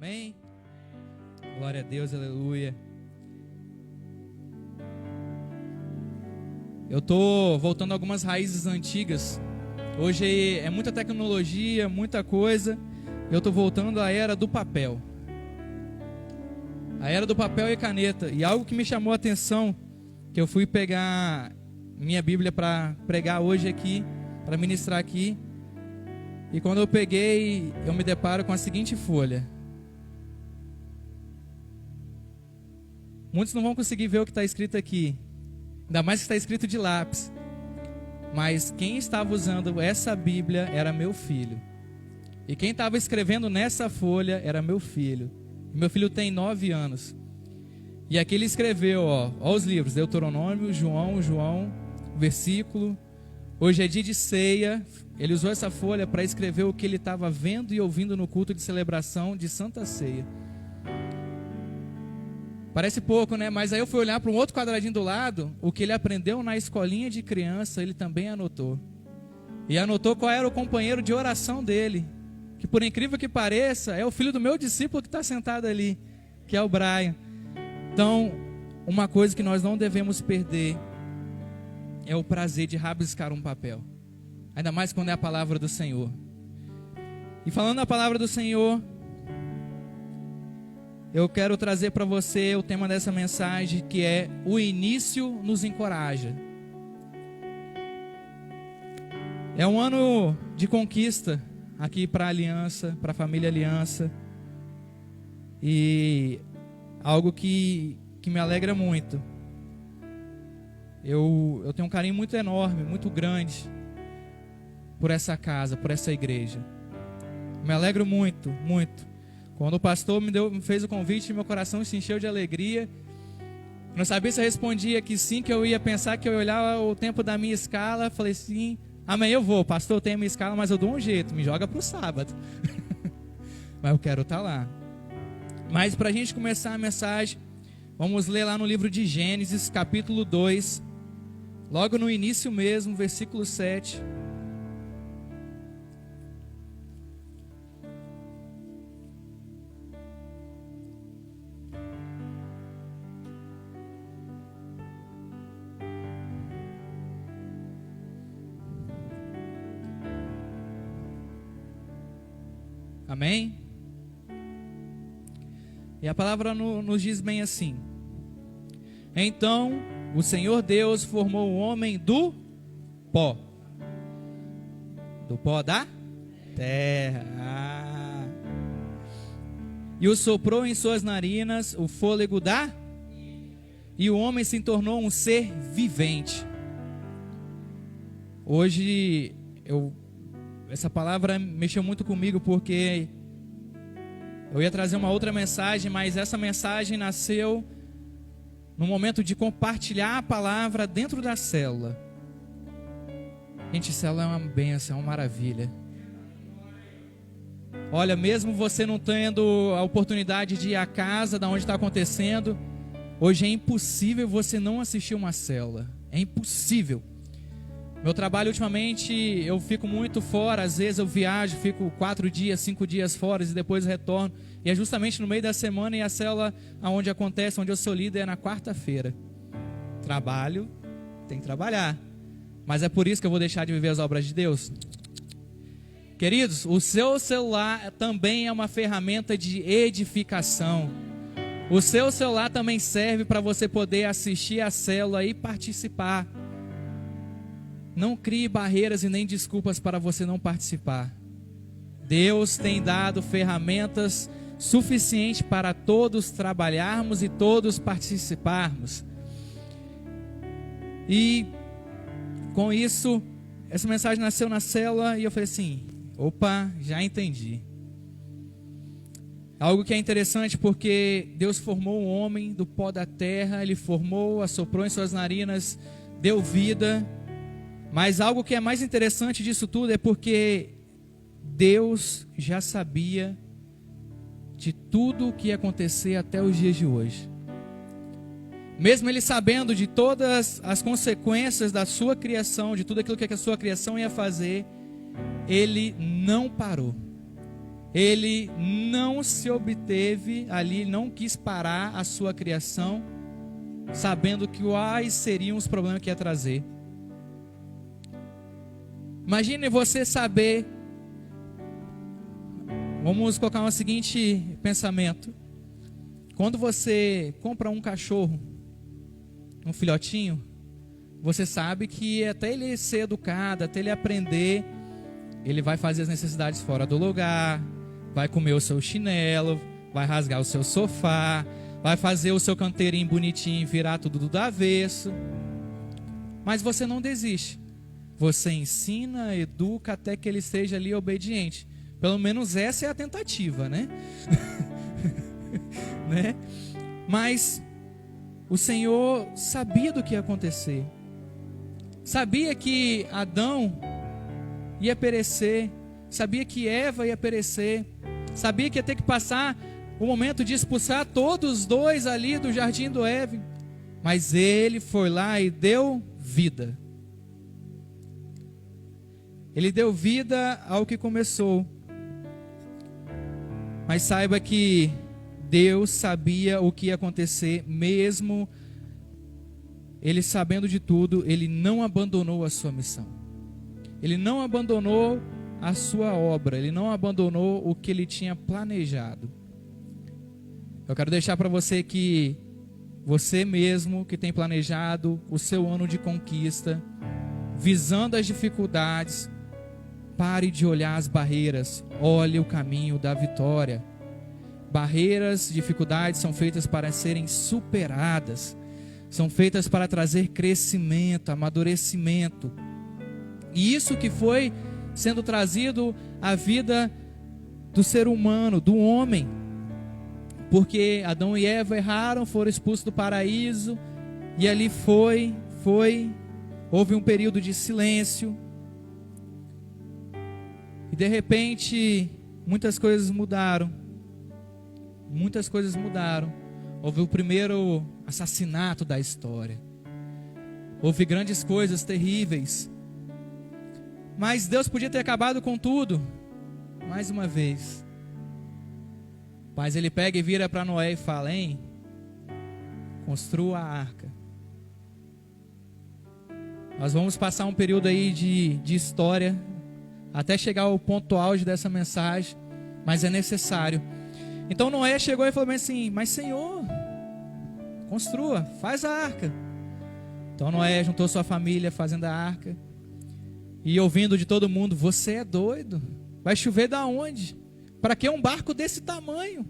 Amém? Glória a Deus, aleluia. Eu estou voltando a algumas raízes antigas. Hoje é muita tecnologia, muita coisa. Eu estou voltando à era do papel. A era do papel e caneta. E algo que me chamou a atenção, que eu fui pegar minha Bíblia para pregar hoje aqui, para ministrar aqui. E quando eu peguei, eu me deparo com a seguinte folha. Muitos não vão conseguir ver o que está escrito aqui. Ainda mais que está escrito de lápis. Mas quem estava usando essa Bíblia era meu filho. E quem estava escrevendo nessa folha era meu filho. Meu filho tem 9 anos. E aqui ele escreveu, ó os livros, Deuteronômio, João, versículo. Hoje é dia de ceia. Ele usou essa folha para escrever o que ele estava vendo e ouvindo no culto de celebração de Santa Ceia. Parece pouco, né? Mas aí eu fui olhar para um outro quadradinho do lado. O que ele aprendeu na escolinha de criança, ele também anotou. E anotou qual era o companheiro de oração dele. Que por incrível que pareça, é o filho do meu discípulo que está sentado ali, que é o Brian. Então, uma coisa que nós não devemos perder é o prazer de rabiscar um papel. Ainda mais quando é a palavra do Senhor. E falando da palavra do Senhor, eu quero trazer para você o tema dessa mensagem, que é: o início nos encoraja. É um ano de conquista aqui para a Aliança, para a família Aliança. E algo que me alegra muito. Eu tenho um carinho muito enorme, muito grande por essa casa, por essa igreja. Me alegro muito, muito. Quando o pastor me fez o convite, meu coração se encheu de alegria. Não sabia se eu respondia que sim, que eu ia pensar, que eu ia olhar o tempo da minha escala. Falei sim, amanhã eu vou, pastor, eu tenho a minha escala, mas eu dou um jeito, me joga para o sábado. Mas eu quero estar lá. Mas para a gente começar a mensagem, vamos ler lá no livro de Gênesis, capítulo 2, logo no início mesmo, versículo 7. Amém? E a palavra nos diz bem assim: então o Senhor Deus formou o homem do pó da terra, e o soprou em suas narinas o fôlego e o homem se tornou um ser vivente. Hoje essa palavra mexeu muito comigo, porque eu ia trazer uma outra mensagem, mas essa mensagem nasceu no momento de compartilhar a palavra dentro da célula. Gente, célula é uma bênção, é uma maravilha. Olha, mesmo você não tendo a oportunidade de ir à casa da onde está acontecendo, hoje é impossível você não assistir uma célula. É impossível. Meu trabalho ultimamente, eu fico muito fora, às vezes eu viajo, fico 4 dias, 5 dias fora e depois retorno. E é justamente no meio da semana, e a célula onde acontece, onde eu sou líder, é na quarta-feira. Trabalho, tem que trabalhar. Mas é por isso que eu vou deixar de viver as obras de Deus? Queridos, o seu celular também é uma ferramenta de edificação. O seu celular também serve para você poder assistir a célula e participar. Não crie barreiras e nem desculpas para você não participar. Deus tem dado ferramentas suficientes para todos trabalharmos e todos participarmos. E com isso, essa mensagem nasceu na célula e eu falei assim: opa, já entendi. Algo que é interessante, porque Deus formou o homem do pó da terra, Ele formou, assoprou em suas narinas, deu vida. Mas algo que é mais interessante disso tudo é porque Deus já sabia de tudo o que ia acontecer até os dias de hoje. Mesmo Ele sabendo de todas as consequências da sua criação, de tudo aquilo que a sua criação ia fazer, Ele não parou. ele não se obteve ali, não quis parar a sua criação, sabendo que quais seriam os problemas que ia trazer. Imagine você saber, vamos colocar um seguinte pensamento: quando você compra um cachorro, um filhotinho, você sabe que até ele ser educado, até ele aprender, ele vai fazer as necessidades fora do lugar, vai comer o seu chinelo, vai rasgar o seu sofá, vai fazer o seu canteirinho bonitinho virar tudo do avesso. Mas você não desiste. Você ensina, educa até que ele seja ali obediente. Pelo menos essa é a tentativa, né? Né? Mas o Senhor sabia do que ia acontecer. Sabia que Adão ia perecer. Sabia que Eva ia perecer. Sabia que ia ter que passar o momento de expulsar todos os dois ali do jardim do Éden. Mas ele foi lá e deu vida. Ele deu vida ao que começou. Mas saiba que Deus sabia o que ia acontecer, mesmo ele sabendo de tudo, ele não abandonou a sua missão. Ele não abandonou a sua obra, ele não abandonou o que ele tinha planejado. Eu quero deixar para você que você mesmo que tem planejado o seu ano de conquista, visando as dificuldades, pare de olhar as barreiras, olhe o caminho da vitória. Barreiras, dificuldades são feitas para serem superadas, são feitas para trazer crescimento, amadurecimento. E isso que foi sendo trazido à vida do ser humano, do homem. Porque Adão e Eva erraram, foram expulsos do paraíso, e ali houve um período de silêncio. E de repente, muitas coisas mudaram. Muitas coisas mudaram. Houve o primeiro assassinato da história. Houve grandes coisas terríveis. Mas Deus podia ter acabado com tudo. Mais uma vez. Mas ele pega e vira para Noé e fala: hein, construa a arca. Nós vamos passar um período aí de história, até chegar ao ponto auge dessa mensagem, mas é necessário. Então Noé chegou e falou assim: mas Senhor, construa, faz a arca. Então Noé juntou sua família fazendo a arca, e ouvindo de todo mundo: você é doido, vai chover da onde? Para que um barco desse tamanho?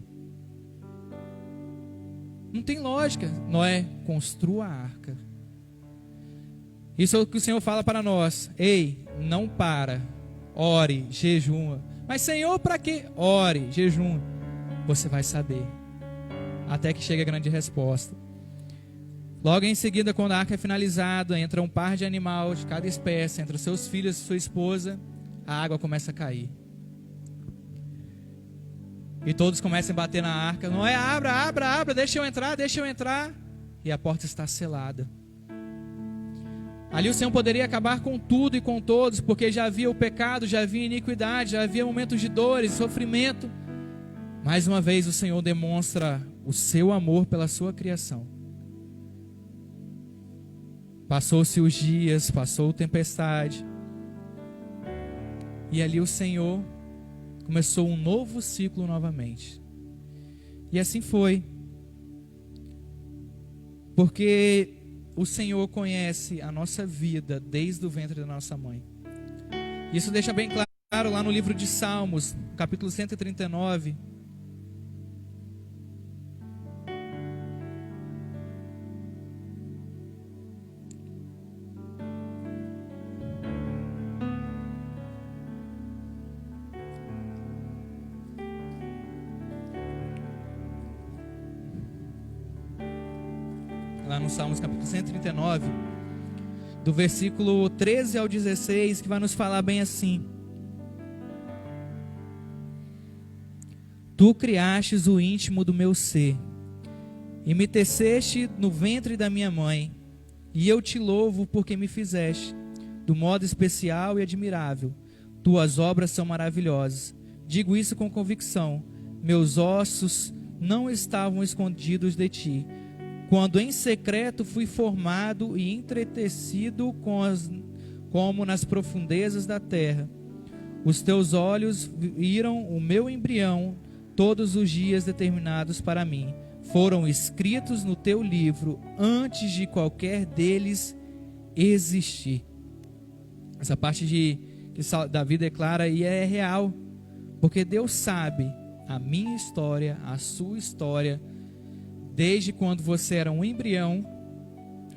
Não tem lógica. Noé, construa a arca. Isso é o que o Senhor fala para nós: ei, não para, ore, jejuma. Mas Senhor, para quê? Ore, jejuma. Você vai saber, até que chegue a grande resposta. Logo em seguida, quando a arca é finalizada, entra um par de animal de cada espécie, entre os seus filhos e sua esposa, a água começa a cair. E todos começam a bater na arca: Noé, abra, deixa eu entrar. E a porta está selada. Ali o Senhor poderia acabar com tudo e com todos, porque já havia o pecado, já havia iniquidade, já havia momentos de dores, sofrimento. Mais uma vez o Senhor demonstra o seu amor pela sua criação. Passou-se os dias, passou a tempestade. E ali o Senhor começou um novo ciclo novamente. E assim foi. Porque o Senhor conhece a nossa vida desde o ventre da nossa mãe. Isso deixa bem claro lá no livro de Salmos, capítulo 139. Lá no Salmos capítulo 139, do versículo 13 ao 16, que vai nos falar bem assim: Tu criastes o íntimo do meu ser, e me teceste no ventre da minha mãe, e eu te louvo porque me fizeste, do modo especial e admirável. Tuas obras são maravilhosas, Digo isso com convicção. Meus ossos não estavam escondidos de ti, quando em secreto fui formado e entretecido como nas profundezas da terra. Os teus olhos viram o meu embrião, todos os dias determinados para mim foram escritos no teu livro antes de qualquer deles existir. Essa parte que Davi declara e é real, porque Deus sabe a minha história, a sua história, desde quando você era um embrião,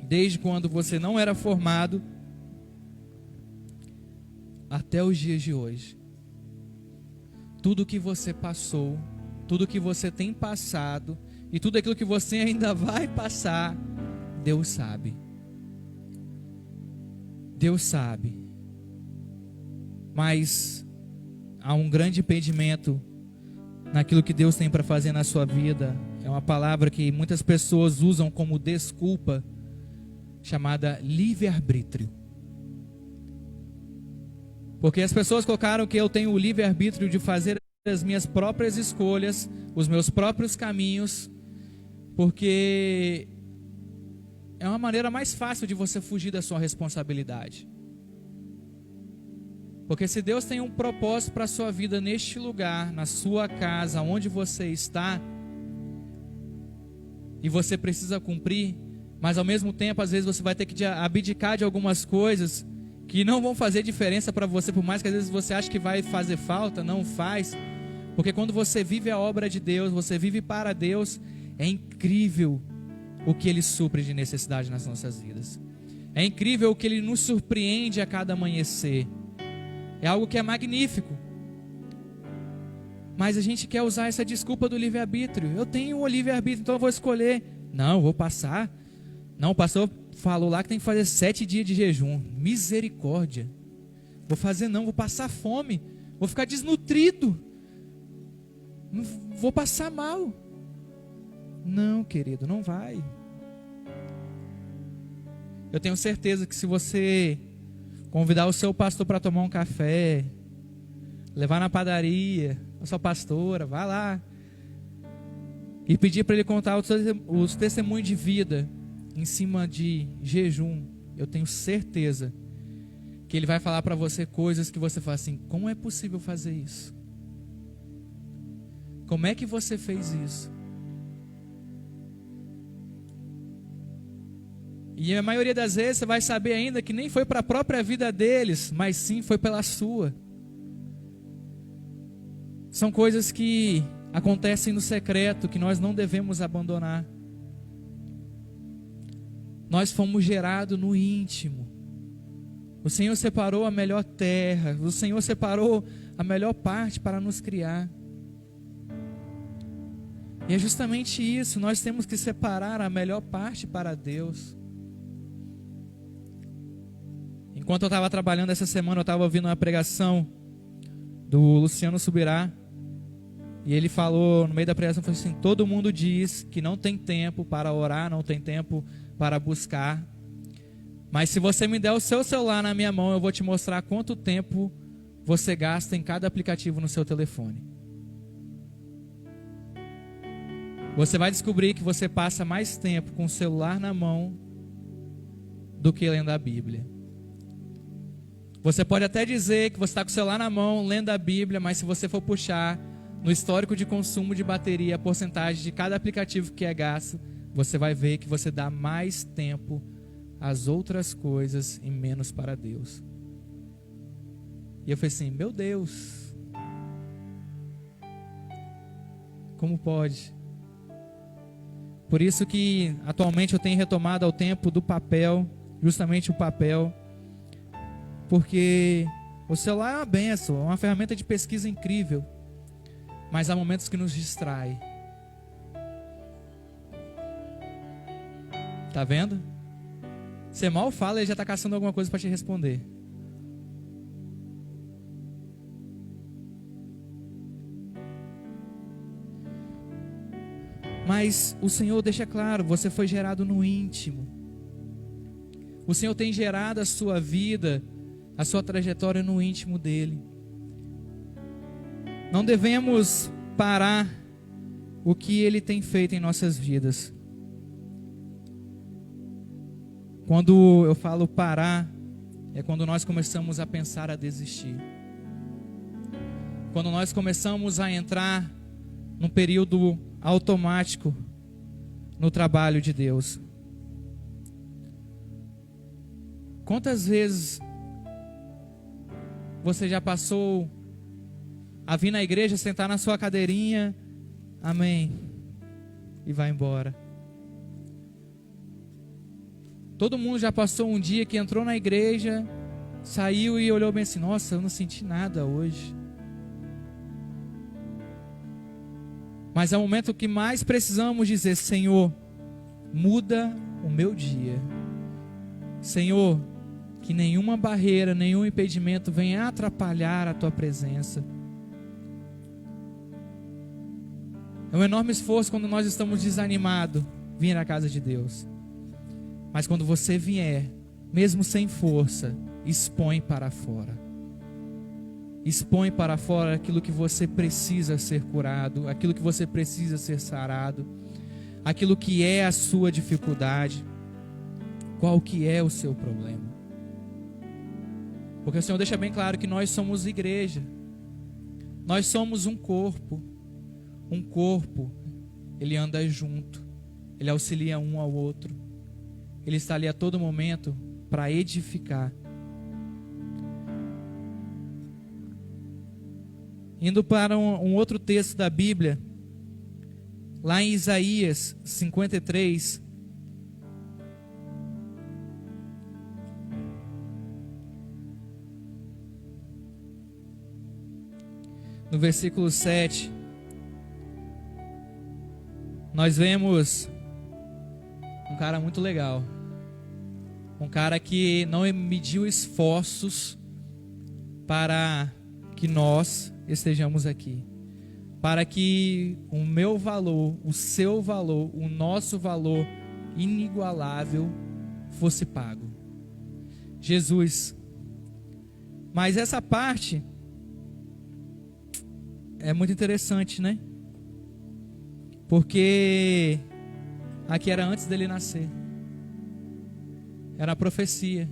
desde quando você não era formado, até os dias de hoje. Tudo que você passou, tudo que você tem passado e tudo aquilo que você ainda vai passar, Deus sabe. Deus sabe. Mas há um grande impedimento naquilo que Deus tem para fazer na sua vida. É uma palavra que muitas pessoas usam como desculpa, chamada livre-arbítrio. Porque as pessoas colocaram que eu tenho o livre-arbítrio de fazer as minhas próprias escolhas, os meus próprios caminhos, porque é uma maneira mais fácil de você fugir da sua responsabilidade. Porque se Deus tem um propósito para a sua vida neste lugar, na sua casa, onde você está, e você precisa cumprir, mas ao mesmo tempo, às vezes você vai ter que abdicar de algumas coisas que não vão fazer diferença para você, por mais que às vezes você ache que vai fazer falta, não faz. Porque quando você vive a obra de Deus, você vive para Deus, é incrível o que Ele supre de necessidade nas nossas vidas. É incrível o que Ele nos surpreende a cada amanhecer. É algo que é magnífico. Mas a gente quer usar essa desculpa do livre-arbítrio. Eu tenho o livre-arbítrio, então eu vou escolher. Não, vou passar. Não, o pastor falou lá que tem que fazer 7 dias de jejum. Misericórdia. Vou fazer não, vou passar fome. Vou ficar desnutrido. Vou passar mal. Não, querido, não vai. Eu tenho certeza que se você convidar o seu pastor para tomar um café, levar na padaria, a sua pastora, vá lá e pedir para ele contar os testemunhos de vida em cima de jejum, eu tenho certeza que ele vai falar para você coisas que você fala assim: como é possível fazer isso? Como é que você fez isso? E a maioria das vezes você vai saber ainda que nem foi para a própria vida deles, mas sim foi pela sua. São coisas que acontecem no secreto, que nós não devemos abandonar. Nós fomos gerados no íntimo. O Senhor separou a melhor terra, o Senhor separou a melhor parte para nos criar. E é justamente isso, nós temos que separar a melhor parte para Deus. Enquanto eu estava trabalhando essa semana, eu estava ouvindo uma pregação do Luciano Subirá. E ele falou, no meio da pregação, falou assim: todo mundo diz que não tem tempo para orar, não tem tempo para buscar. Mas se você me der o seu celular na minha mão, eu vou te mostrar quanto tempo você gasta em cada aplicativo no seu telefone. Você vai descobrir que você passa mais tempo com o celular na mão do que lendo a Bíblia. Você pode até dizer que você está com o celular na mão, lendo a Bíblia, mas se você for puxar no histórico de consumo de bateria, a porcentagem de cada aplicativo que é gasto, você vai ver que você dá mais tempo às outras coisas e menos para Deus. E eu falei assim: meu Deus, como pode? Por isso que atualmente eu tenho retomado ao tempo do papel, justamente o papel, porque o celular é uma benção, é uma ferramenta de pesquisa incrível, mas há momentos que nos distrai. Tá vendo? Você mal fala, ele já está caçando alguma coisa para te responder. Mas o Senhor deixa claro, você foi gerado no íntimo. O Senhor tem gerado a sua vida, a sua trajetória no íntimo dEle. Não devemos parar o que Ele tem feito em nossas vidas. Quando eu falo parar, é quando nós começamos a pensar a desistir. Quando nós começamos a entrar num período automático no trabalho de Deus. Quantas vezes você já passou a vir na igreja, sentar na sua cadeirinha, amém, e vai embora? Todo mundo já passou um dia que entrou na igreja, saiu e olhou bem assim: nossa, eu não senti nada hoje. Mas é o momento que mais precisamos dizer: Senhor, muda o meu dia. Senhor, que nenhuma barreira, nenhum impedimento venha atrapalhar a Tua presença. É um enorme esforço quando nós estamos desanimados vir na casa de Deus. Mas quando você vier, mesmo sem força, expõe para fora. Expõe para fora aquilo que você precisa ser curado, aquilo que você precisa ser sarado, aquilo que é a sua dificuldade, qual que é o seu problema. Porque o Senhor deixa bem claro que nós somos igreja, nós somos um corpo, ele anda junto, ele auxilia um ao outro, ele está ali a todo momento para edificar. Indo para um outro texto da Bíblia, lá em Isaías 53, no versículo 7, nós vemos um cara muito legal, um cara que não mediu esforços para que nós estejamos aqui, para que o meu valor, o seu valor, o nosso valor inigualável fosse pago. Jesus. Mas essa parte é muito interessante, né? Porque aqui era antes dele nascer, era a profecia.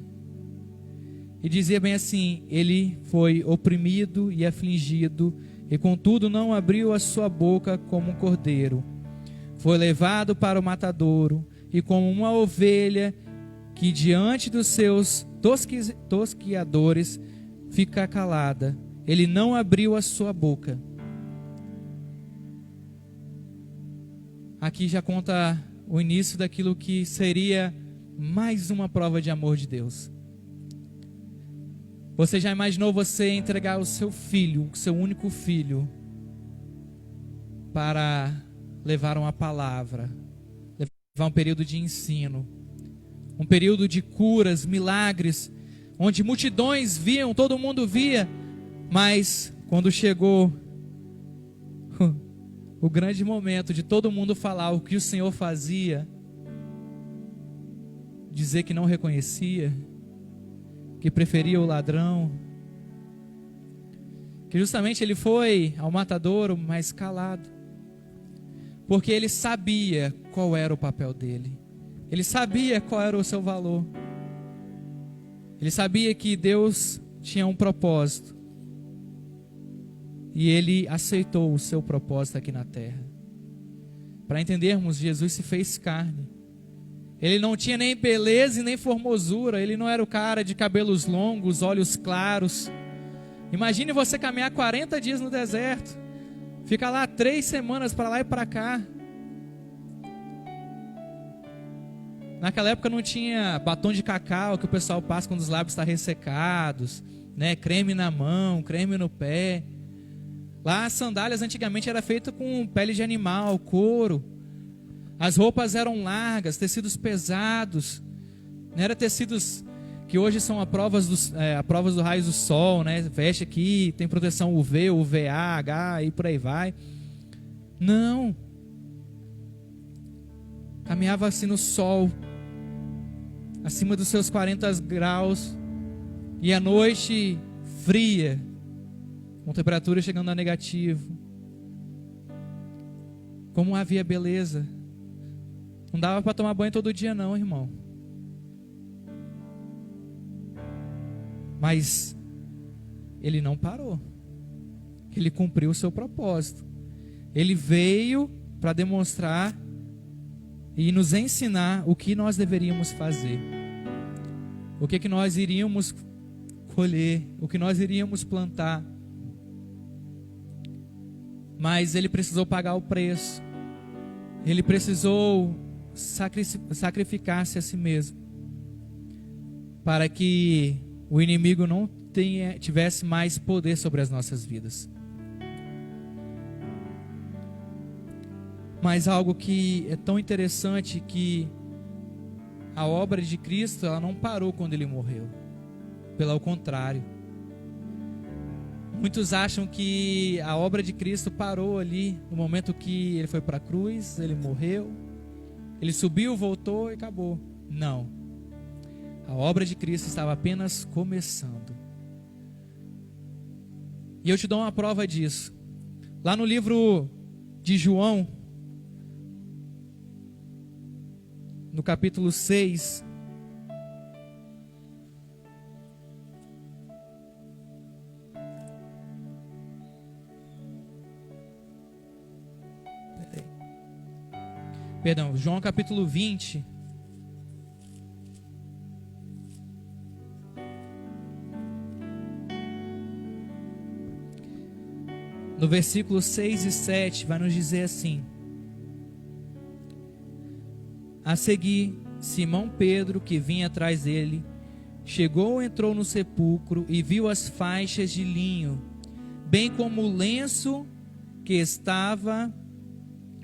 E dizia bem assim: ele foi oprimido e afligido, e contudo não abriu a sua boca como um cordeiro. Foi levado para o matadouro, e como uma ovelha que diante dos seus tosquiadores fica calada, ele não abriu a sua boca. Aqui já conta o início daquilo que seria mais uma prova de amor de Deus. Você já imaginou você entregar o seu filho, o seu único filho, para levar uma palavra, levar um período de ensino, um período de curas, milagres, onde multidões viam, todo mundo via, mas quando chegou o grande momento de todo mundo falar o que o Senhor fazia, dizer que não reconhecia, que preferia o ladrão, que justamente ele foi ao matadouro, mas calado, porque ele sabia qual era o papel dele, ele sabia qual era o seu valor, ele sabia que Deus tinha um propósito, e ele aceitou o seu propósito aqui na terra. Para entendermos, Jesus se fez carne. Ele não tinha nem beleza e nem formosura. Ele não era o cara de cabelos longos, olhos claros. Imagine você caminhar 40 dias no deserto. Fica lá 3 semanas para lá e para cá. Naquela época não tinha batom de cacau que o pessoal passa quando os lábios estão ressecados, né? Creme na mão, creme no pé. Lá as sandálias antigamente era feita com pele de animal, couro. As roupas eram largas, tecidos pesados. Não eram tecidos que hoje são a provas do raio do sol, né? Veste aqui, tem proteção UV, UVA, H e por aí vai. Não. Caminhava assim no sol, acima dos seus 40 graus, e à noite fria, com temperatura chegando a negativo. Como havia beleza. Não dava para tomar banho todo dia não, irmão. Mas ele não parou. Ele cumpriu o seu propósito. Ele veio para demonstrar e nos ensinar o que nós deveríamos fazer. O que nós iríamos colher, o que nós iríamos plantar. Mas ele precisou pagar o preço. Ele precisou sacrificar-se a si mesmo, para que o inimigo não tivesse mais poder sobre as nossas vidas. Mas algo que é tão interessante, que a obra de Cristo, ela não parou quando ele morreu. Pelo contrário. Muitos acham que a obra de Cristo parou ali no momento que ele foi para a cruz, ele morreu, ele subiu, voltou e acabou. Não. A obra de Cristo estava apenas começando. E eu te dou uma prova disso. Lá no livro de João, no capítulo 6, João capítulo 20, no versículo 6 e 7, vai nos dizer assim: a seguir, Simão Pedro, que vinha atrás dele, chegou, entrou no sepulcro e viu as faixas de linho, bem como o lenço que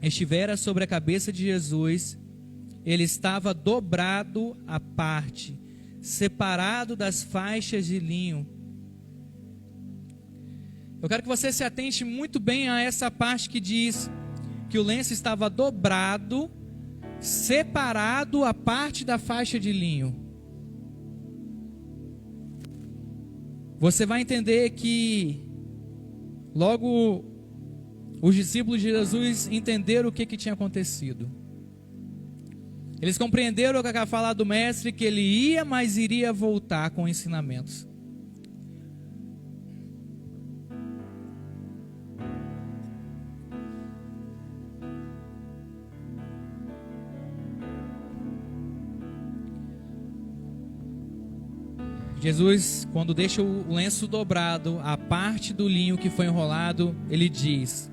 estivera sobre a cabeça de Jesus. Ele estava dobrado à parte, separado das faixas de linho. Eu quero que você se atente muito bem a essa parte que diz que o lenço estava dobrado, separado a parte da faixa de linho. Você vai entender que logo os discípulos de Jesus entenderam o que tinha acontecido. Eles compreenderam a fala do mestre, que ele ia, mas iria voltar com ensinamentos. Jesus, quando deixa o lenço dobrado, a parte do linho que foi enrolado, ele diz: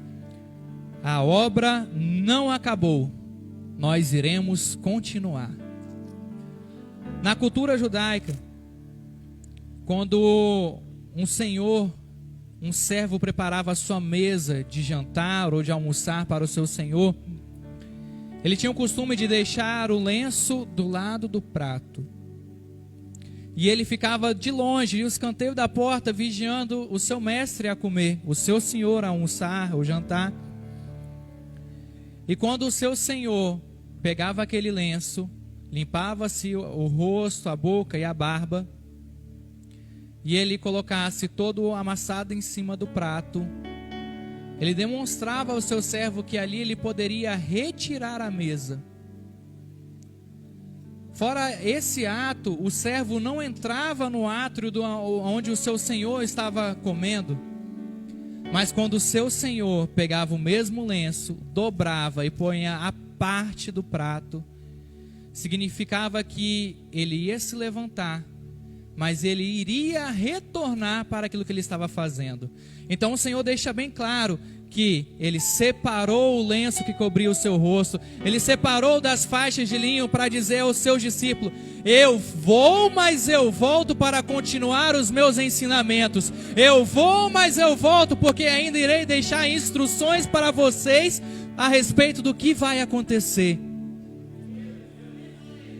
a obra não acabou, nós iremos continuar. Na cultura judaica, quando um servo preparava a sua mesa de jantar ou de almoçar para o seu senhor, ele tinha o costume de deixar o lenço do lado do prato. E ele ficava de longe, no escanteio da porta, vigiando o seu mestre a comer, o seu senhor a almoçar ou jantar. E quando o seu senhor pegava aquele lenço, limpava-se o rosto, a boca e a barba, e ele colocasse todo amassado em cima do prato, ele demonstrava ao seu servo que ali ele poderia retirar a mesa. Fora esse ato, o servo não entrava no átrio onde o seu senhor estava comendo. Mas quando o seu senhor pegava o mesmo lenço, dobrava e punha a parte do prato, significava que ele ia se levantar, mas ele iria retornar para aquilo que ele estava fazendo. Então o Senhor deixa bem claro que ele separou o lenço que cobria o seu rosto, ele separou das faixas de linho para dizer aos seus discípulos: eu vou, mas eu volto para continuar os meus ensinamentos. Eu vou, mas eu volto, porque ainda irei deixar instruções para vocês a respeito do que vai acontecer.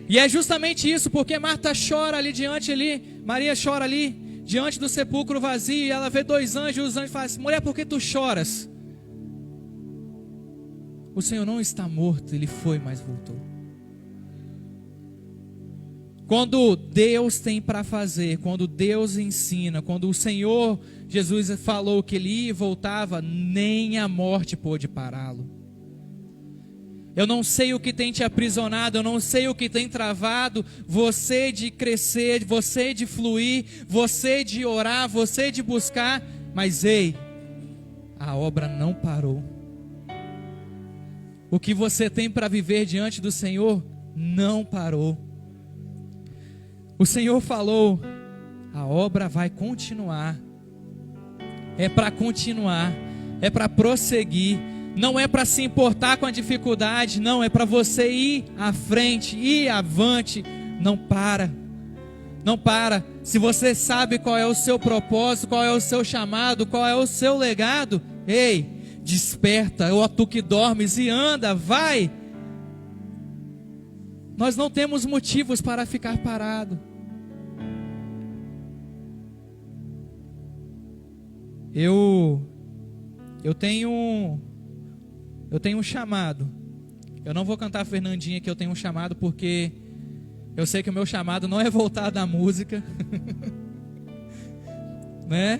E é justamente isso, porque Marta chora Maria chora ali diante do sepulcro vazio, e ela vê dois anjos, e os anjos falam assim: mulher, por que tu choras? O Senhor não está morto, ele foi, mas voltou. Quando Deus tem para fazer, quando Deus ensina, quando o Senhor Jesus falou que Ele ia e voltava, nem a morte pôde pará-lo. Eu não sei o que tem te aprisionado, eu não sei o que tem travado você de crescer, você de fluir, você de orar, você de buscar, mas ei, a obra não parou. O que você tem para viver diante do Senhor não parou. O Senhor falou, a obra vai continuar. É para continuar, é para prosseguir. Não é para se importar com a dificuldade, não, é para você ir à frente, ir avante. Não para, não para. Se você sabe qual é o seu propósito, qual é o seu chamado, qual é o seu legado, ei, desperta, ó tu que dormes, e anda, vai. Nós não temos motivos para ficar parado. Eu tenho um chamado. Eu não vou cantar a Fernandinha que eu tenho um chamado, porque eu sei que o meu chamado não é voltado à música. Né?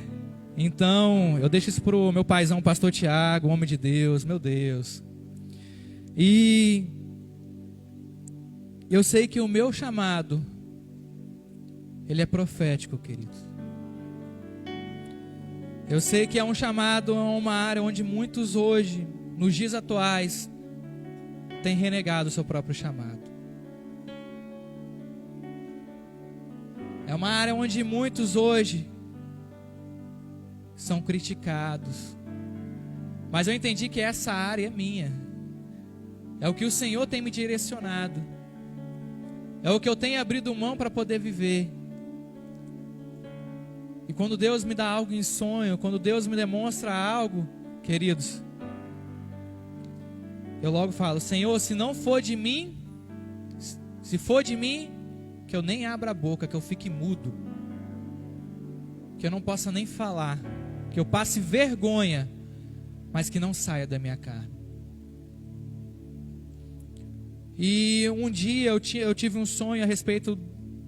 Então, eu deixo isso pro meu paizão, pastor Tiago, homem de Deus, meu Deus. E eu sei que o meu chamado, ele é profético, queridos. Eu sei que é um chamado a uma área onde muitos hoje, nos dias atuais, têm renegado o seu próprio chamado. É uma área onde muitos hoje são criticados. Mas eu entendi que essa área é minha. É o que o Senhor tem me direcionado. É o que eu tenho abrido mão para poder viver. E quando Deus me dá algo em sonho, quando Deus me demonstra algo, queridos, eu logo falo, Senhor, se não for de mim, se for de mim, que eu nem abra a boca, que eu fique mudo, que eu não possa nem falar, que eu passe vergonha, mas que não saia da minha carne. E um dia eu tive um sonho a respeito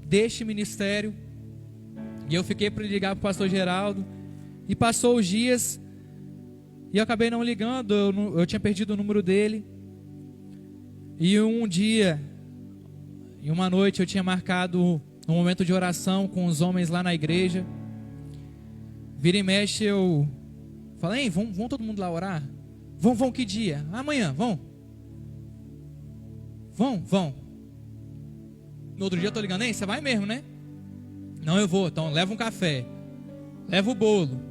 deste ministério, e eu fiquei para ligar para o pastor Geraldo, e passou os dias, e eu acabei não ligando, eu tinha perdido o número dele. E um dia, em uma noite, eu tinha marcado um momento de oração com os homens lá na igreja. Vira e mexe, eu falei, ei, vamos todo mundo lá orar? Vão, que dia? Amanhã, vão. No outro dia eu tô ligando, ei, você vai mesmo, né? Não, eu vou, então leva um café, leva o bolo,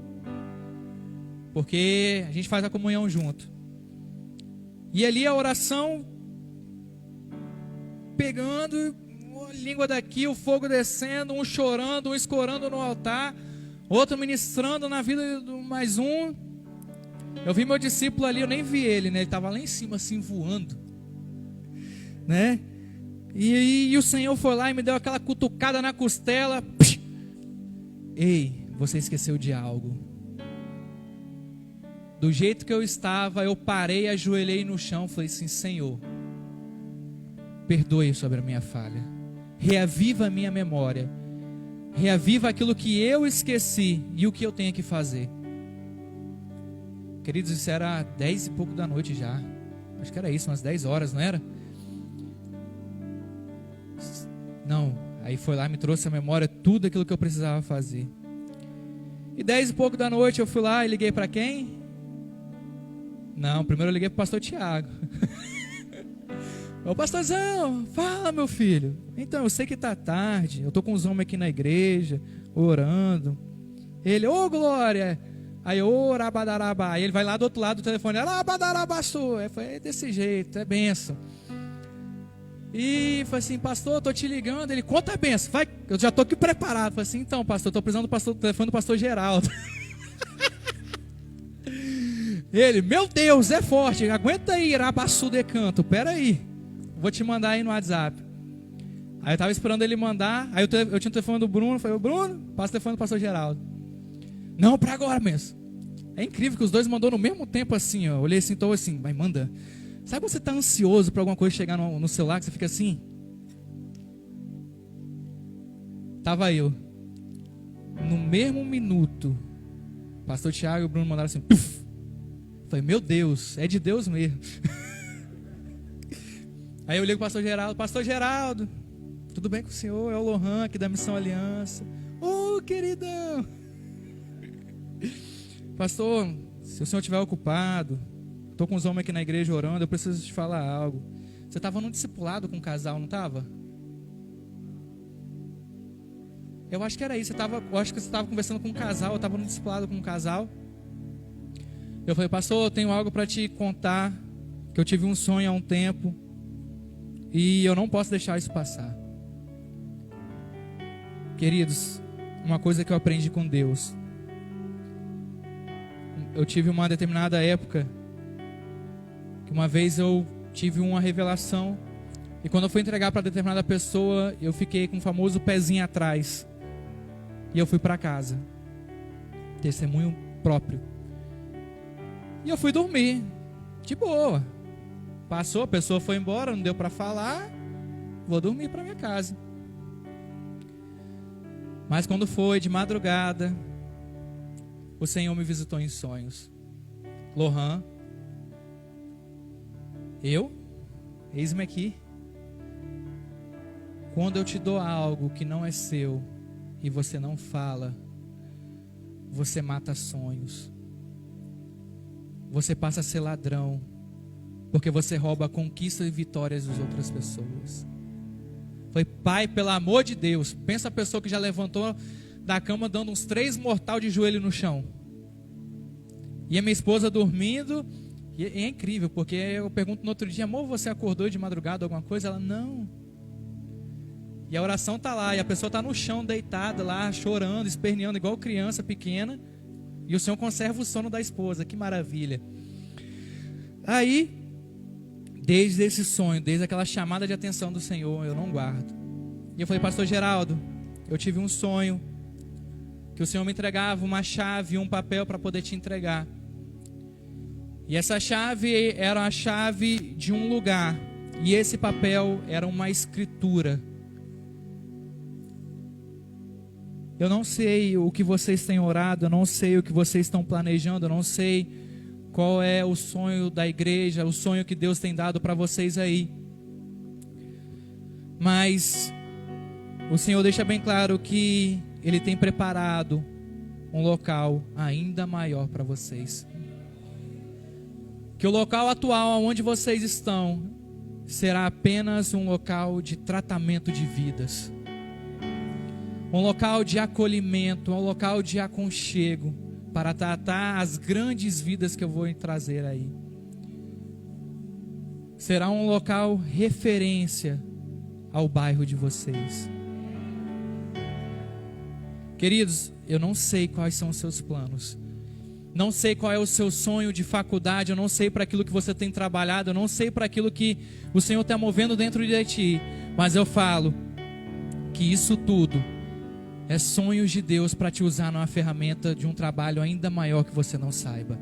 porque a gente faz a comunhão junto. E ali a oração pegando, a língua daqui, o fogo descendo, um chorando, um escorando no altar, outro ministrando na vida do mais um. Eu vi meu discípulo ali, eu nem vi ele, né? Ele estava lá em cima assim voando, né? E o Senhor foi lá e me deu aquela cutucada na costela. Ei, você esqueceu de algo. Do jeito que eu estava, eu parei, ajoelhei no chão, falei assim, Senhor, perdoe sobre a minha falha, reaviva a minha memória, reaviva aquilo que eu esqueci e o que eu tenho que fazer. Queridos, isso era 10 e pouco da noite já, acho que era isso, umas 10 horas, não era? Não, aí foi lá, me trouxe à memória tudo aquilo que eu precisava fazer. E 10 e pouco da noite eu fui lá e liguei para quem? Não, primeiro eu liguei para o pastor Tiago. Ô pastorzão, fala meu filho. Então, eu sei que está tarde, eu estou com os homens aqui na igreja, orando. Ele, ô Glória. Aí, ô Rabadarabá. Aí ele vai lá do outro lado do telefone, Rabadarabaçu. Foi desse jeito, é benção. E falei assim, pastor, eu tô te ligando. Ele, conta a benção, vai, eu já tô aqui preparado. Falei assim, então pastor, eu tô precisando do telefone do pastor Geraldo. Ele, meu Deus, é forte, aguenta aí, Irabaçu de canto, pera aí, vou te mandar aí no WhatsApp. Aí eu tava esperando ele mandar, aí eu tinha o telefone do Bruno, falei, Bruno, passa o telefone do pastor Geraldo. Não, pra agora mesmo. É incrível que os dois mandou no mesmo tempo assim, ó. Eu olhei assim, tô assim, vai, manda. Sabe quando você está ansioso para alguma coisa chegar no celular, que você fica assim? Tava eu. No mesmo minuto, pastor Tiago e o Bruno mandaram assim, puf! Falei, meu Deus, é de Deus mesmo. Aí eu ligo pro pastor Geraldo, tudo bem com o senhor? É o Lohan aqui da Missão Aliança. Ô, queridão! Pastor, se o senhor estiver ocupado, estou com os homens aqui na igreja orando, eu preciso te falar algo. Você estava num discipulado com um casal, não estava? Eu acho que era isso. Eu acho que você estava conversando com um casal, eu estava num discipulado com um casal. Eu falei, pastor, eu tenho algo para te contar, que eu tive um sonho há um tempo e eu não posso deixar isso passar. Queridos, uma coisa que eu aprendi com Deus. Eu tive uma determinada época que uma vez eu tive uma revelação e quando eu fui entregar para determinada pessoa, eu fiquei com o famoso pezinho atrás e eu fui para casa. Testemunho próprio. E eu fui dormir, de boa. Passou, a pessoa foi embora, não deu para falar, vou dormir para minha casa. Mas quando foi de madrugada, o Senhor me visitou em sonhos. Lohan, eis-me aqui. Quando eu te dou algo que não é seu e você não fala, você mata sonhos. Você passa a ser ladrão, porque você rouba conquistas e vitórias das outras pessoas. Foi, pai, pelo amor de Deus, pensa a pessoa que já levantou da cama dando uns 3 mortal de joelho no chão. E a minha esposa dormindo, e é incrível, porque eu pergunto no outro dia, amor, você acordou de madrugada alguma coisa? Ela, não. E a oração tá lá, e a pessoa tá no chão, deitada lá, chorando, esperneando, igual criança pequena, e o Senhor conserva o sono da esposa, que maravilha. Aí, desde esse sonho, desde aquela chamada de atenção do Senhor, eu não guardo. E eu falei, pastor Geraldo, eu tive um sonho, que o Senhor me entregava uma chave e um papel para poder te entregar. E essa chave era a chave de um lugar, e esse papel era uma escritura. Eu não sei o que vocês têm orado, eu não sei o que vocês estão planejando, eu não sei qual é o sonho da igreja, o sonho que Deus tem dado para vocês aí. Mas o Senhor deixa bem claro que Ele tem preparado um local ainda maior para vocês. Que o local atual onde vocês estão será apenas um local de tratamento de vidas. Um local de acolhimento, um local de aconchego para tratar as grandes vidas que eu vou trazer aí. Será um local referência ao bairro de vocês. Queridos, eu não sei quais são os seus planos. Não sei qual é o seu sonho de faculdade, eu não sei para aquilo que você tem trabalhado, eu não sei para aquilo que o Senhor está movendo dentro de ti. Mas eu falo que isso tudo é sonhos de Deus para te usar numa ferramenta de um trabalho ainda maior que você não saiba.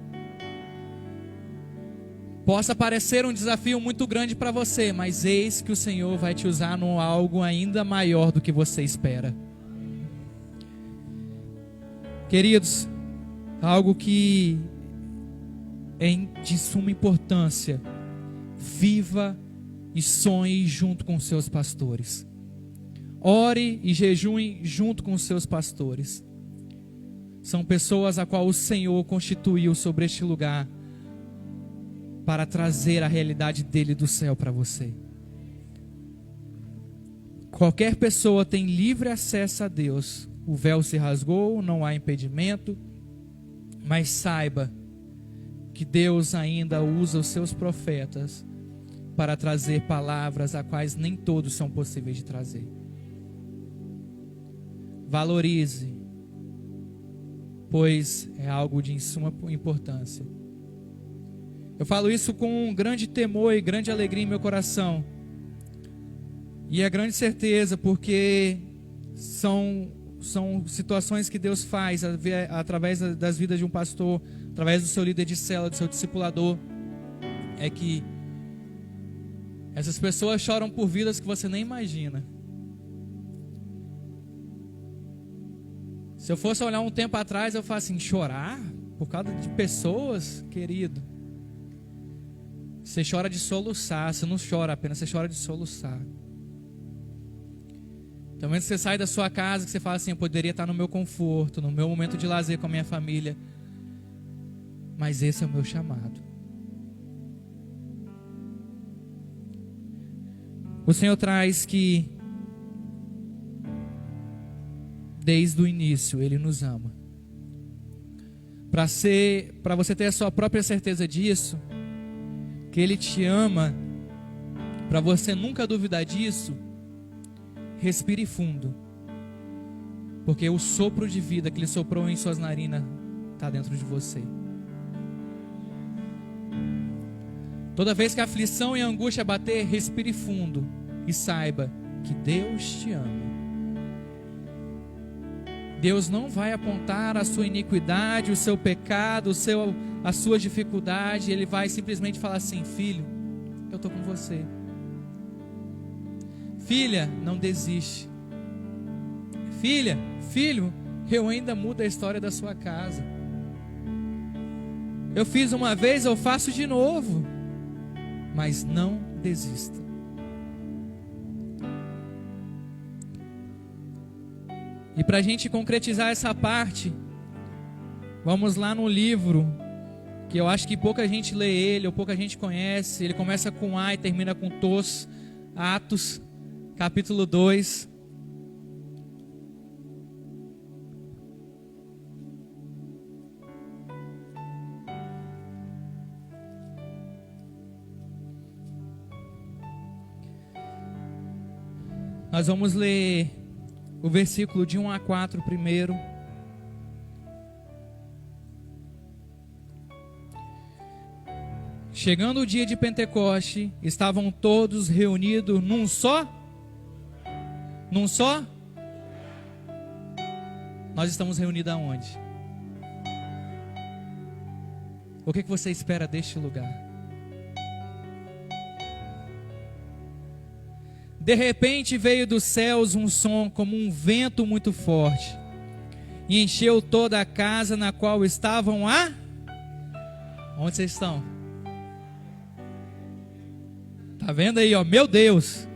Possa parecer um desafio muito grande para você, mas eis que o Senhor vai te usar num algo ainda maior do que você espera. Queridos, algo que é de suma importância: viva e sonhe junto com os seus pastores. Ore e jejue junto com os seus pastores. São pessoas a qual o Senhor constituiu sobre este lugar para trazer a realidade dele do céu para você. Qualquer pessoa tem livre acesso a Deus. O véu se rasgou, não há impedimento. Mas saiba que Deus ainda usa os seus profetas para trazer palavras a quais nem todos são possíveis de trazer. Valorize, pois é algo de suma importância. Eu falo isso com um grande temor e grande alegria em meu coração. E é grande certeza, porque são situações que Deus faz através das vidas de um pastor, através do seu líder de célula, do seu discipulador. É que essas pessoas choram por vidas que você nem imagina. Se eu fosse olhar um tempo atrás, eu falo assim, chorar por causa de pessoas, querido. Você chora de soluçar, você não chora apenas, você chora de soluçar. Também você sai da sua casa, que você fala assim, eu poderia estar no meu conforto, no meu momento de lazer com a minha família, mas esse é o meu chamado. O Senhor traz que desde o início Ele nos ama. Para você ter a sua própria certeza disso, que Ele te ama, para você nunca duvidar disso, respire fundo, porque o sopro de vida que Ele soprou em suas narinas está dentro de você. Toda vez que a aflição e a angústia bater, respire fundo e saiba que Deus te ama. Deus não vai apontar a sua iniquidade, o seu pecado, a sua dificuldade. Ele vai simplesmente falar assim: filho, eu estou com você. Filha, não desiste. Filha, filho, eu ainda mudo a história da sua casa. Eu fiz uma vez, eu faço de novo. Mas não desista. E para a gente concretizar essa parte, vamos lá no livro, que eu acho que pouca gente lê ele, ou pouca gente conhece. Ele começa com A e termina com Tos, Atos, capítulo 2. Nós vamos ler o versículo de 1 a 4 primeiro. Chegando o dia de Pentecoste, estavam todos reunidos num só? Nós estamos reunidos aonde? O que você espera deste lugar? De repente veio dos céus um som como um vento muito forte e encheu toda a casa na qual estavam Onde vocês estão? Tá vendo aí, ó? Meu Deus!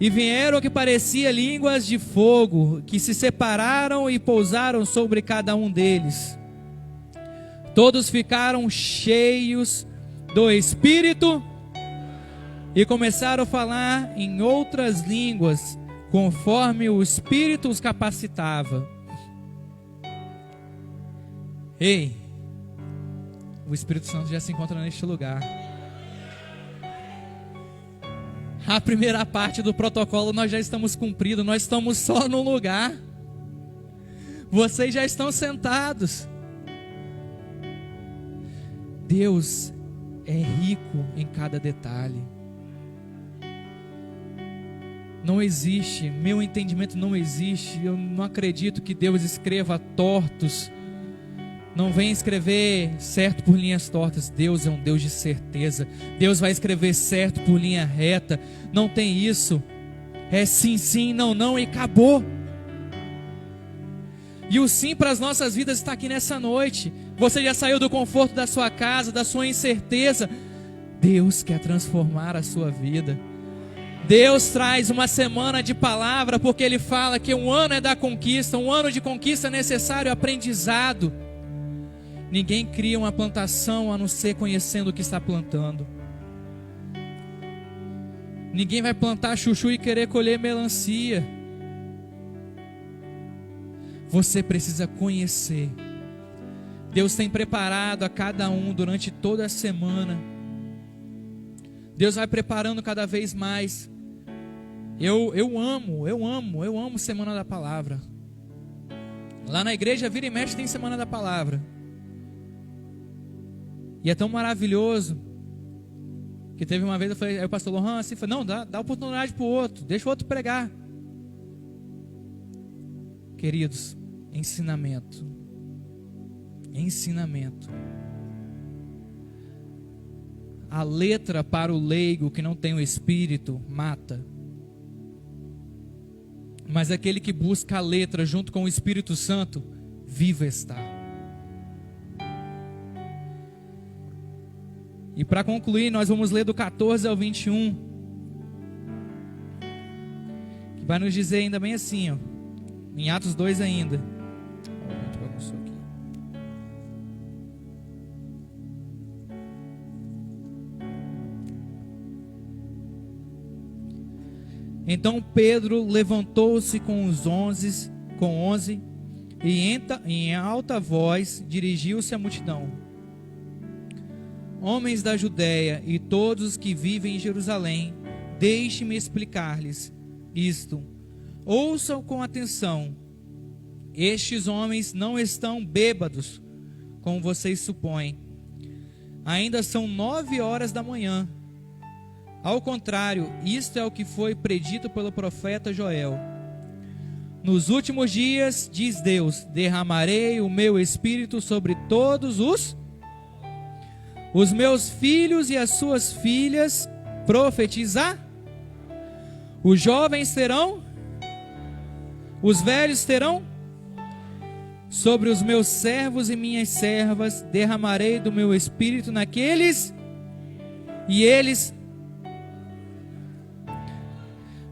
E vieram o que parecia línguas de fogo, que se separaram e pousaram sobre cada um deles. Todos ficaram cheios do Espírito e começaram a falar em outras línguas, conforme o Espírito os capacitava. Ei, o Espírito Santo já se encontra neste lugar. A primeira parte do protocolo nós já estamos cumprindo, nós estamos só no lugar. Vocês já estão sentados. Deus é rico em cada detalhe. Não existe, meu entendimento não existe. Eu não acredito que Deus escreva tortos. Não vem escrever certo por linhas tortas. Deus é um Deus de certeza. Deus vai escrever certo por linha reta. Não tem isso. É sim, sim, não, não e acabou. E o sim para as nossas vidas está aqui nessa noite. Você já saiu do conforto da sua casa, da sua incerteza. Deus quer transformar a sua vida. Deus traz uma semana de palavra, porque Ele fala que um ano é da conquista. Um ano de conquista é necessário aprendizado. Ninguém cria uma plantação a não ser conhecendo o que está plantando. Ninguém vai plantar chuchu e querer colher melancia. Você precisa conhecer. Deus tem preparado a cada um durante toda a semana. Deus vai preparando cada vez mais. Eu amo Semana da Palavra. Lá na igreja, vira e mexe, tem Semana da Palavra. E é tão maravilhoso que teve uma vez, eu falei, aí o pastor Lohan assim, falou, não, dá oportunidade para o outro, deixa o outro pregar. Queridos, ensinamento. A letra para o leigo que não tem o Espírito mata. mas aquele que busca a letra junto com o Espírito Santo, vivo está. E para concluir, nós vamos ler do 14 ao 21, que vai nos dizer ainda bem assim, ó, em Atos 2 ainda. Então Pedro levantou-se com os 11 e em alta voz dirigiu-se à multidão: homens da Judéia e todos os que vivem em Jerusalém, deixe-me explicar-lhes isto. Ouçam com atenção. Estes homens não estão bêbados, como vocês supõem. Ainda são 9 horas da manhã. Ao contrário, isto é o que foi predito pelo profeta Joel. Nos últimos dias, diz Deus, derramarei o meu espírito sobre todos os meus filhos e as suas filhas profetizar. Os jovens terão, os velhos terão. Sobre os meus servos e minhas servas derramarei do meu espírito naqueles, e eles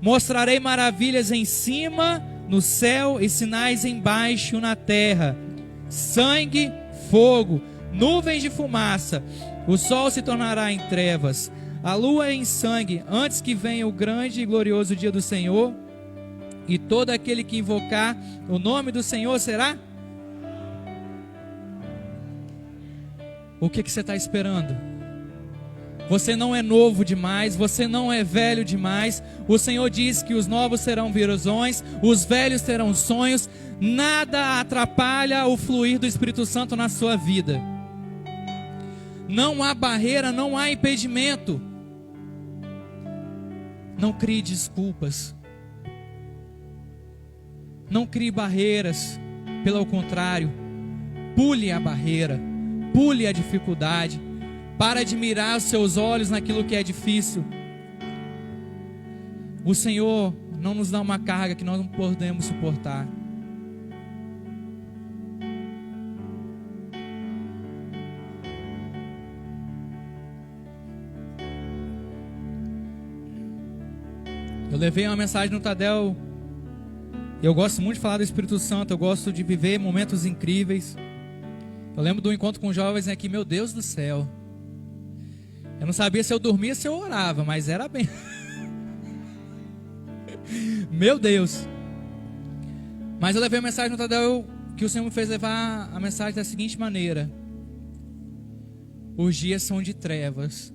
mostrarei maravilhas em cima no céu e sinais embaixo na terra: sangue, fogo, nuvens de fumaça. O sol se tornará em trevas, a lua em sangue, antes que venha o grande e glorioso dia do Senhor. E todo aquele que invocar o nome do Senhor será. O que você está esperando? Você não é novo demais, você não é velho demais. O Senhor diz que os novos serão visões, os velhos terão sonhos. Nada atrapalha o fluir do Espírito Santo na sua vida. Não há barreira, não há impedimento. Não crie desculpas. Não crie barreiras. Pelo contrário, pule a barreira, pule a dificuldade. Para de mirar os seus olhos naquilo que é difícil. O Senhor não nos dá uma carga que nós não podemos suportar. Eu levei uma mensagem no Tadel. Eu gosto muito de falar do Espírito Santo. Eu gosto de viver momentos incríveis. Eu lembro do encontro com jovens aqui. Meu Deus do céu. Eu não sabia se eu dormia ou se eu orava, mas era bem. Meu Deus. Mas eu levei a mensagem no Tadel, que o Senhor me fez levar a mensagem da seguinte maneira: os dias são de trevas.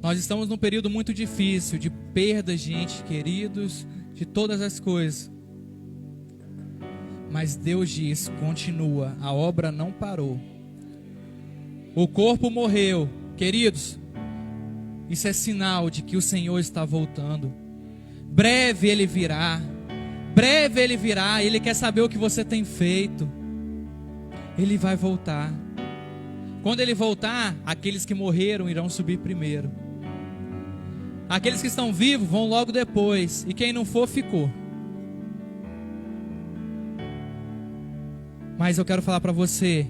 Nós estamos num período muito difícil, de perdas de entes queridos, de todas as coisas. Mas Deus diz, continua, a obra não parou. O corpo morreu. Queridos, isso é sinal de que o Senhor está voltando. Breve Ele virá. Breve Ele virá. Ele quer saber o que você tem feito. Ele vai voltar. Quando Ele voltar, aqueles que morreram irão subir primeiro. Aqueles que estão vivos vão logo depois. E quem não for, ficou. Mas eu quero falar para você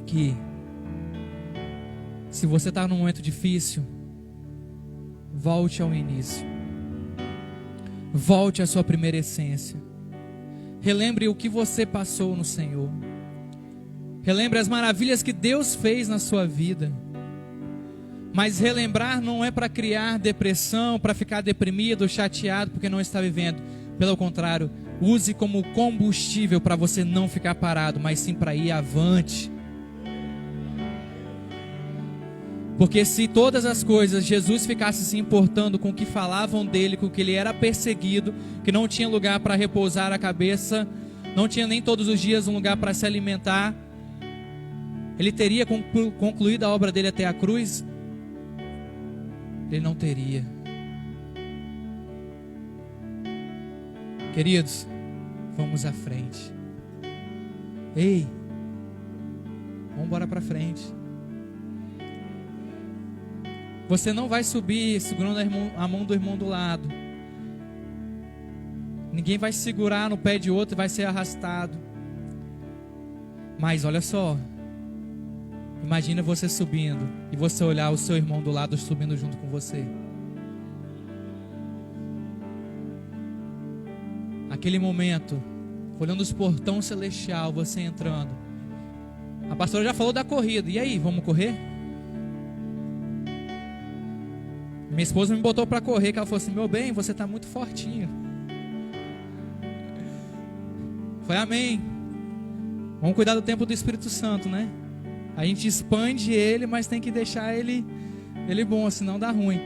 que se você está num momento difícil, volte ao início. Volte à sua primeira essência. Relembre o que você passou no Senhor. Relembre as maravilhas que Deus fez na sua vida. Mas relembrar não é para criar depressão, para ficar deprimido, chateado porque não está vivendo. Pelo contrário, use como combustível para você não ficar parado, mas sim para ir avante. Porque se todas as coisas Jesus ficasse se importando com o que falavam dele, com o que ele era perseguido, que não tinha lugar para repousar a cabeça, não tinha nem todos os dias um lugar para se alimentar, ele teria concluído a obra dele até a cruz? Ele não teria. Queridos, vamos à frente. Ei, vamos embora para frente. Você não vai subir segurando a mão do irmão do lado. Ninguém vai segurar no pé de outro e vai ser arrastado. Mas olha só, imagina você subindo e você olhar o seu irmão do lado subindo junto com você. Aquele momento, olhando os portões celestial, você entrando. A pastora já falou da corrida. E aí, vamos correr? Minha esposa me botou para correr, que ela falou assim: meu bem, você está muito fortinho. Foi amém. Vamos cuidar do tempo do Espírito Santo, né? A gente expande ele, mas tem que deixar ele bom, senão dá ruim.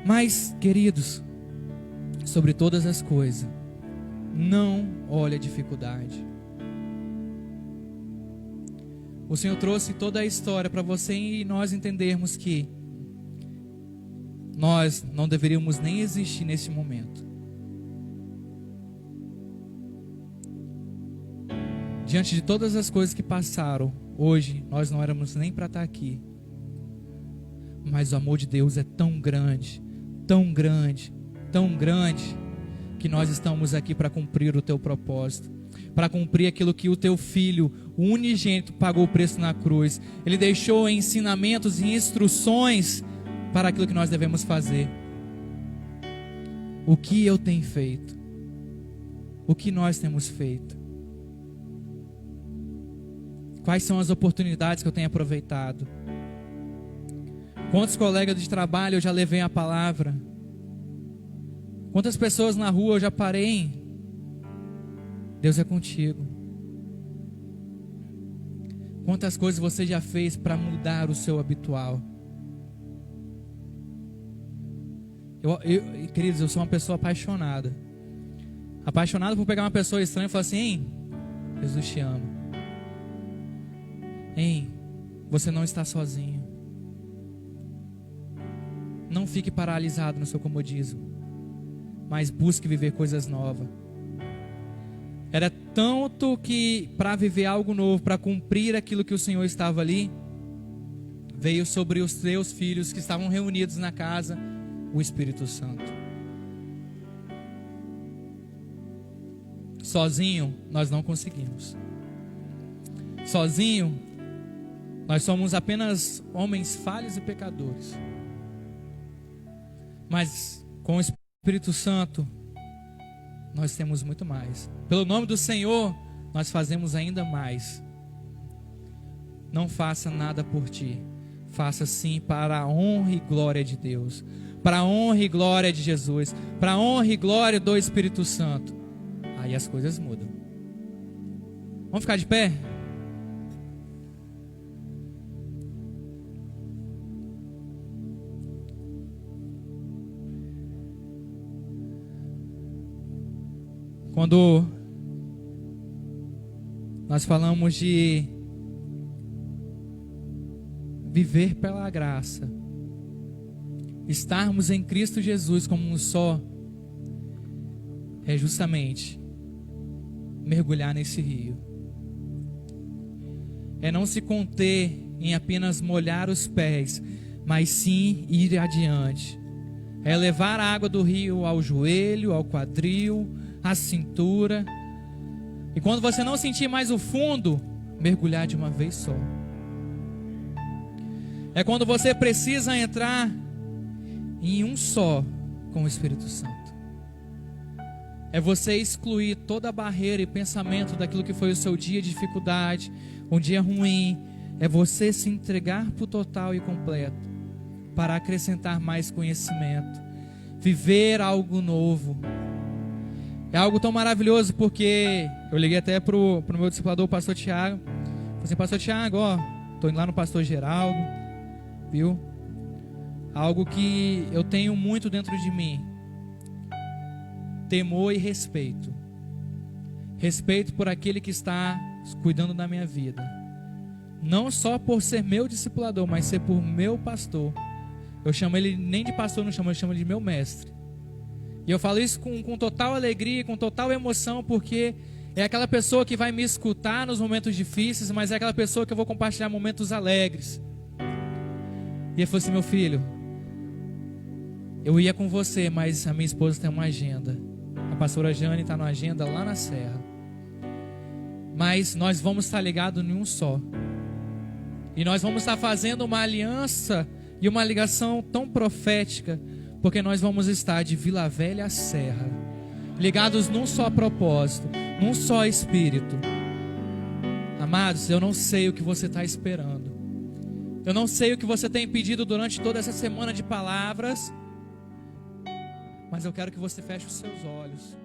Mas, queridos, sobre todas as coisas, não olhe a dificuldade. O Senhor trouxe toda a história para você e nós entendermos que nós não deveríamos nem existir nesse momento. Diante de todas as coisas que passaram, hoje nós não éramos nem para estar aqui. Mas o amor de Deus é tão grande, tão grande, tão grande, que nós estamos aqui para cumprir o teu propósito, para cumprir aquilo que o teu filho, o unigênito, pagou o preço na cruz. Ele deixou ensinamentos e instruções para aquilo que nós devemos fazer. O que eu tenho feito? O que nós temos feito? Quais são as oportunidades que eu tenho aproveitado? Quantos colegas de trabalho eu já levei a palavra? Quantas pessoas na rua eu já parei? Deus é contigo. Quantas coisas você já fez para mudar o seu habitual? Queridos, eu sou uma pessoa apaixonada. Apaixonado por pegar uma pessoa estranha e falar assim: hein, Jesus te ama. Hein, você não está sozinho. Não fique paralisado no seu comodismo, mas busque viver coisas novas. Era tanto que para viver algo novo, para cumprir aquilo que o Senhor estava ali, veio sobre os teus filhos que estavam reunidos na casa, o Espírito Santo. Sozinho nós não conseguimos. Sozinho nós somos apenas homens falhos e pecadores. Mas com o Espírito Santo nós temos muito mais. Pelo nome do Senhor nós fazemos ainda mais. Não faça nada por ti. Faça sim para a honra e glória de Deus, para a honra e glória de Jesus, para a honra e glória do Espírito Santo. Aí as coisas mudam. Vamos ficar de pé? Quando nós falamos de viver pela graça, estarmos em Cristo Jesus como um só, é justamente mergulhar nesse rio. É não se conter em apenas molhar os pés, mas sim ir adiante. É levar a água do rio ao joelho, ao quadril, à cintura. E quando você não sentir mais o fundo, mergulhar de uma vez só. É quando você precisa entrar em um só com o Espírito Santo. É você excluir toda a barreira e pensamento daquilo que foi o seu dia de dificuldade, um dia ruim. É você se entregar por total e completo, para acrescentar mais conhecimento, viver algo novo. É algo tão maravilhoso, porque eu liguei até pro meu discipulador, o pastor Tiago. Falei assim: pastor Tiago, ó, tô indo lá no pastor Geraldo, viu? Algo que eu tenho muito dentro de mim: temor e respeito. Respeito por aquele que está cuidando da minha vida, não só por ser meu discipulador, mas ser por meu pastor. Eu chamo ele nem de pastor, não chamo, eu chamo ele de meu mestre. E eu falo isso com total alegria, com total emoção, porque é aquela pessoa que vai me escutar nos momentos difíceis, mas é aquela pessoa que eu vou compartilhar momentos alegres. E ele falou assim: meu filho, eu ia com você, mas a minha esposa tem uma agenda. pastora Jane está na agenda lá na Serra. Mas nós vamos estar ligados em um só. E nós vamos estar fazendo uma aliança e uma ligação tão profética, porque nós vamos estar de Vila Velha à Serra, ligados num só propósito, num só espírito. Amados, eu não sei o que você está esperando. Eu não sei o que você tem pedido durante toda essa semana de palavras, mas eu quero que você feche os seus olhos.